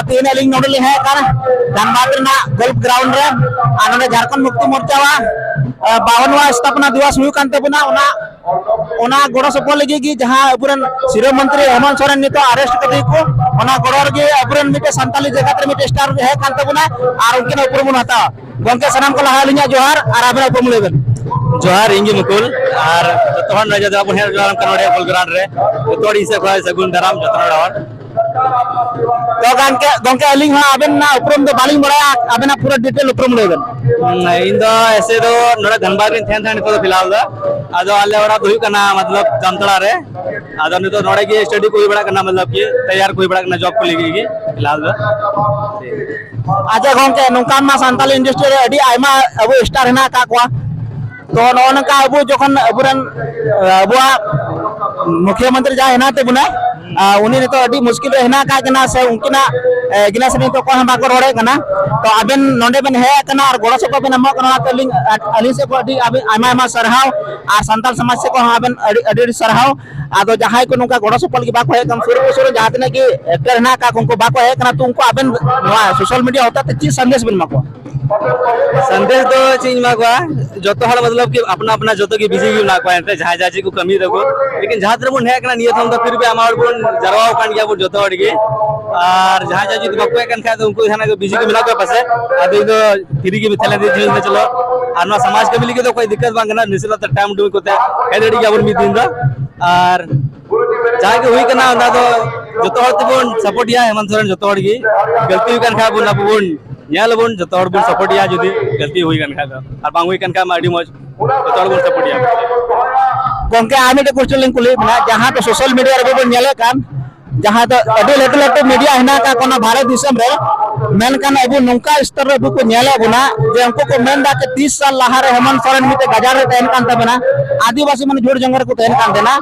तीन अलिंग नोडल है कर धनबाद ना गोल्फ ग्राउंड रे आनंद झारखंड मुक्ति मोर्चा 52वां स्थापना दिवस हुई कांते बुना ओना गड़ो सफल लगी कि जहां अबुरन शिरो मंत्री हेमंत सोरेन नितो अरेस्ट कर को ओना गड़ो गे अबुरन मिटे संताली जगत रे मिटे स्टार है कांते बुना आर उनके उपरम हता गंके सनाम को लहा लिया जोहार आर आबे उपरम लेबन जोहार इंगी मुकुल और तोहन राजा दा अपन हेर ग्राम कनोड़े गोल ग्राउंड रे तोड़ी से खोय सगुन दराम जतनड़ावन तो गंके अलिंग आबेन ना उपरम दो बालिंग बड़ा आबेना पूरा डिटेल उपरम लेबन इन दो ऐसे दो नोड़ा धनबाद रे थेन थेन तो फिलहाल दा आदो आले ओड़ा तो कना मतलब जामतड़ा रे आदो नि तो नोड़े की स्टडी कोई बड़ा करना मतलब कि तैयार कोई बड़ा करना जॉब को लेगी की फिलहाल दा आजा गंके नोकान मा संताली इंडस्ट्री रे अडी आइमा अबो स्टार हेना का कोआ तो नोनका अबो जखन अबुरन अबुआ मुख्यमंत्री जा हेना ते बुना उनी ने तो अडी मुश्किल हेना का कना से उनकिना गिना से तो को हम बाको रोड़े कना तो अबेन नोंडे बेन है कना और गोड़ो सको बेन मो कना तो लिंग अली से को अडी आमा आमा सरहाव आ संताल समाज से को अबेन अडी सरहाव आदो जहाय को नुका गोड़ो सपल की बाको है कम सुर सुर जातने की एक्टर हेना का उनको बाको है कना तो उनको अबेन सोशल मीडिया होता ते चीज संदेश बेन मको संदेश तो चीज मागवा जतो हल मतलब कि अपना अपना जतो की बिजी भी नाकवा एते जहां जाजी को कमी रखो लेकिन जहां तरह बुन है कना नियत हम तो फिर भी हमार बुन जरवाओ कान गया बुन जतो अड़गे और जहां जाजी तो बकवे कन खाए तो उनको थाना के बिजी को मिला के पासे अभी तो फ्री के मिथले दे जीवन में चलो और ना समाज के मिली के तो कोई दिक्कत बांगना निसला तो टाइम डू कोते एडड़ी के बुन मिदिन दा और जहां के हुई कना ना तो जतो हर बुन सपोर्ट या हेमंत सोरेन जतो अड़गे गलती कन खाए बुन बुन यालबुन जतो हर बुन सपोर्ट या जदी गलती हुई कन खा और बांग हुई कन खा माडी मज जतो हर बुन सपोर्ट या गंके आमी तो क्वेश्चन लिंक कुली ना जहां तो सोशल मीडिया रे बन नेले कान जहां तो अडी लेटो लेटो मीडिया हेना का कोना भारत दिसम रे मेन कान अबु नंका स्तर रे को नेले बुना जे उनको को मेन दा के 30 साल लहा रे हेमंत सोरेन मिते गजार रे तहन कान तबना आदिवासी मन जोड़ जंगर को तहन कान देना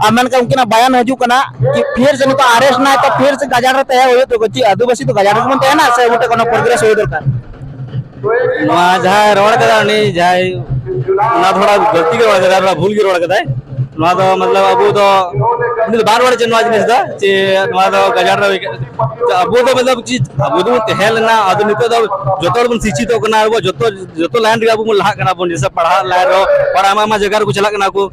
अमन का उनके बयान हजू कना कि फिर से तो अरेस्ट ना तो फिर से गजार रहते है हो तो कुछ आदिवासी तो गजार मन है ना से उठे कोनो प्रोग्रेस हो दरकार नवा जहां रोड कदा नहीं जाय ना थोड़ा गलती के रोड कदा भूल के रोड कदा नवा तो मतलब अबू तो बार बार जनवा जिनिस दा जे नवा तो गजार अबू तो मतलब चीज अबू तो हेल ना अदु नितो तो जतो बन शिक्षित हो कना वो जतो लाइन रे अबू लहा कना बन जैसे पढ़ा ला रो और आमा जगह को चला कना को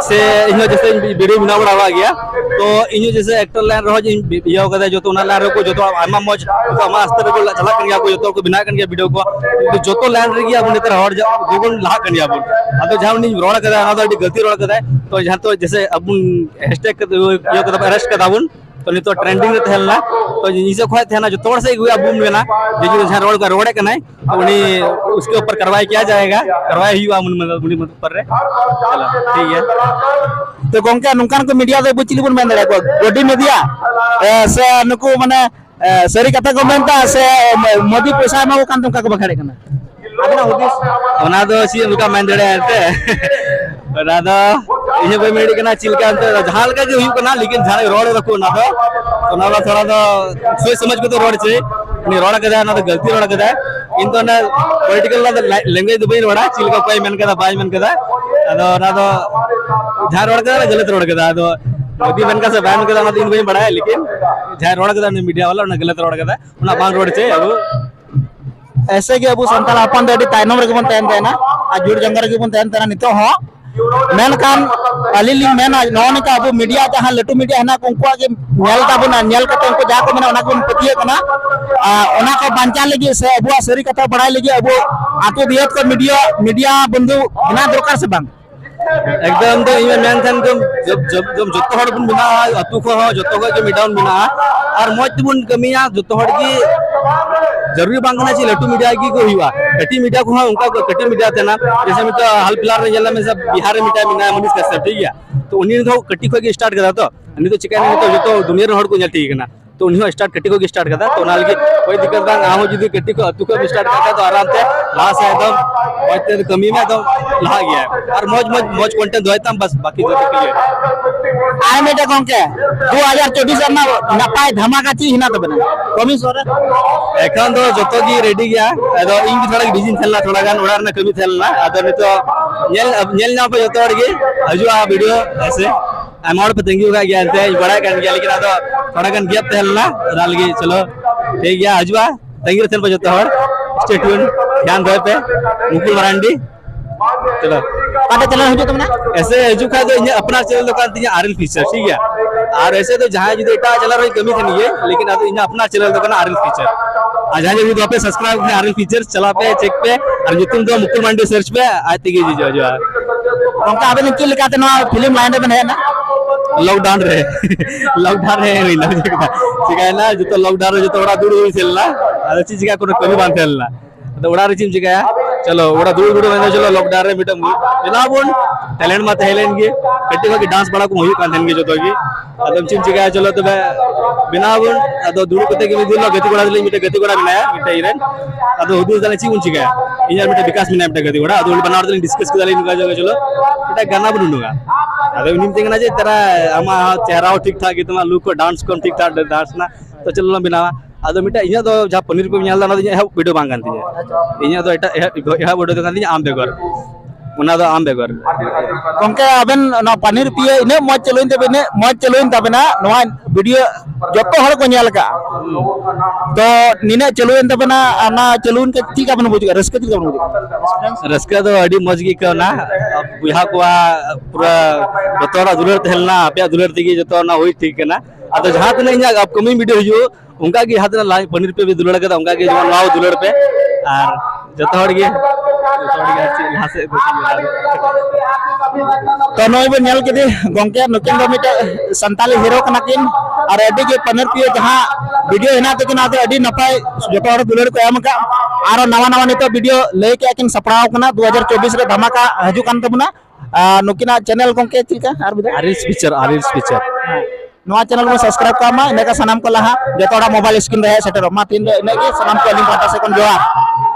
से इनो जैसे वीडियो बना बड़ा गया तो इनो जैसे एक्टर लाइन रहो यो कदा जो तो ना लाइन को जो तो आमा मौज तो आमा अस्तर को चला कर गया को जो तो को बिना कर गया वीडियो को तो जो तो लाइन रे गया बुने तर हर जोगुन लहा कर गया बुन तो जहां नि रोड कदा ना तो गलती रोड कदा तो जहां तो जैसे अब हैशटैग यो कदा अरेस्ट कदा बुन तो नहीं तो ट्रेंडिंग रे थेलना तो इसे खोय थे ना जो तोड़ से हुआ बूम में ना जो जहां रोड का रोड है कना तो उन्हीं उसके ऊपर कार्रवाई किया जाएगा कार्रवाई हुआ मुनि पर रे चलो ठीक है तो गंके नुकान को मीडिया दे बुचिली बन मेन को गोडी मीडिया से नुको माने सरी कथा को मेनता से मोदी पैसा मा कान तुमका को बखाड़े कना अपना उद्देश्य ओना दो सी उनका मेन दड़े आते ओना दो इहे पे मेडी कना चिल के अंते जहां का जो हुई कना लेकिन जहां रोड रखो ना तो ना थोड़ा तो सोच समझ के तो रोड छे नि रोड कदा ना तो गलती रोड कदा इन तो ना पॉलिटिकल ना लैंग्वेज दुबई रोड चिल का कोई मेन कदा बाज मेन कदा अदो ना तो जहां रोड कदा गलत रोड कदा तो मोदी मेन का से बैन कदा ना इन भाई बड़ा है लेकिन जहां रोड कदा मीडिया वाला ना गलत रोड कदा उना बांग रोड छे अब ऐसे के अबु संताल अपन दे ताइनम रे बन तहन देना आ जुड़ जंगर के बन तहन तना नितो हो मेन कान अलिलिंग मेन नोन का अबु मीडिया जहां लटू मीडिया हना को उनको के नेल का बना नेल कते उनको जा को मेना ओना को पतिए कना ओना को बांचा लगी से अबुआ सरी कथा बढ़ाई लगी अबु आतो दियत को मीडिया बंधु बिना दरकार से बांग एकदम तो इवन मेन थन जब जतो हड़ बुन बिना अतु को जतो को के मिडाउन बिना और मत बुन कमिया जतो हड़ की जरूरी बांगना चाहिए लटू मीडिया की को हुआ कटी मीडिया को उनका कटी मीडिया थे ना जैसे मैं तो हाल फिलहाल में जिला में सब बिहार में मीडिया मनीष कश्यप ठीक है तो उन्हीं तो कटी को स्टार्ट करा तो नहीं तो चिकन नहीं तो जो तो दुनिया हड़ को ठीक है ना तो उन्हीं स्टार्ट कटी को स्टार्ट करता तो नाल की कोई दिक्कत बांग आहो जदी कटी को अतु को स्टार्ट करता तो आराम से ला से एकदम और कमी में एकदम ला गया और मौज कंटेंट दोयता बस बाकी जो क्लियर आय मेटा गंके 2024 ना नपाय धमाका ची हिना तो बना कमी सोरे एखन तो जतो की रेडी गया अदो इन थोड़ा बिजी थेलना थोड़ा गान ओडार ना कमी थेलना अदो नि तो नेल ना पे जतो अड़गे हजू आ वीडियो ऐसे अमाउंट पे थैंक यू का गया बड़ा कर गया लेकिन अदो थोड़ा गान गैप थेलना रालगी चलो ठीक गया हजुआ तंगी रहते पे जो हर स्टे ट्यून ध्यान दे पे मुकुल मरांडी चलो काटे चैनल हजू तुमने ऐसे हजू खा तो अपना चैनल दुकान तीन आरएल फीचर ठीक है और ऐसे तो जहां जो एटा चला रही कमी थी ये लेकिन अब इन अपना चैनल दुकान आरएल फीचर आज जहां जो पे सब्सक्राइब करने आरएल फीचर चला पे चेक पे और जो तुम तो मुकुल मंडी सर्च पे आती की जो जो उनका अबे की लिखाते ना फिल्म लाइन में है ना लॉकडाउन रहे हुई ना ठीक है ना जो तो लॉकडाउन जो तो बड़ा दूर दूर चलना और चीज का कोनो कमी बांध चलना तो बड़ा रिचिम चिका चलो बड़ा दूर दूर में चलो लॉकडाउन रे मीटम जनाबुन टैलेंट मत हेलेन गे कट्टी को डांस बड़ा को हुई कांथन गे जो तो गे अदम चिम चिका चलो तो बिनाबुन अदो दूर कोते के दिलो गति गोड़ा ले मीटे गति गोड़ा बिनाया मीटे इरेन अदो हुदु जाने चिउन चिका इन्या मीटे विकास मिना मीटे गति गोड़ा अदो बनार दले डिस्कस के दले निका जगह चलो मीटे गाना बनुनुगा अदो निम तेंगना जे तेरा आमा चेहरा ठीक ठाक तुम्हारा लुक को डांस को ठीक ठाक डांस ना तो चलो बिनावा अदो मीटे इन्या तो जहां पनीर पे ᱧᱮᱞ दा ना इन्या वीडियो बांग कांती इन्या तो एटा एहा वीडियो तो कांती आम बेगर उना तो आम बेगर गंके अबेन ना पनीर पिए इने मौज चलोइन तबे ने मौज चलोइन तबे ना नवा वीडियो जतो हर को ᱧᱮल का तो निने चलोइन तबे ना ना चलोइन के ठीक अपन बुझ रस्के ठीक अपन बुझ रस्का तो अडी मौज की कना बुहा को पूरा जतोरा दुलर तेलना पे दुलर तिगी जतो ना होई ठीक ना अदो जहां तने इन्या अपकमिंग वीडियो हिजु उनका की हाथ ना पनीर पे भी दुलड़ के उनका के जवन नाव दुलड़ पे और जतो हड़ गे यहां से तो नोय बे ᱧᱮल केदे गंके नुकिन दो मिटे संताली हीरो कना किन और एडी के पनीर पिए जहां वीडियो हेना ते किना ते एडी नपाय जतो हड़ दुलड़ को एम का आरो नवा नवा नितो वीडियो ले के किन सपड़ाव कना 2024 रे धमाका हजू कान तबना नुकिना चैनल गंके चिका आर बिदा आरएल फीचर नवा चैनल में सब्सक्राइब करमा इने का सनाम को लहा जतोड़ा मोबाइल स्क्रीन रहे सेटर मा तीन इने के सनाम को लिंक पाटा से कोन जोहार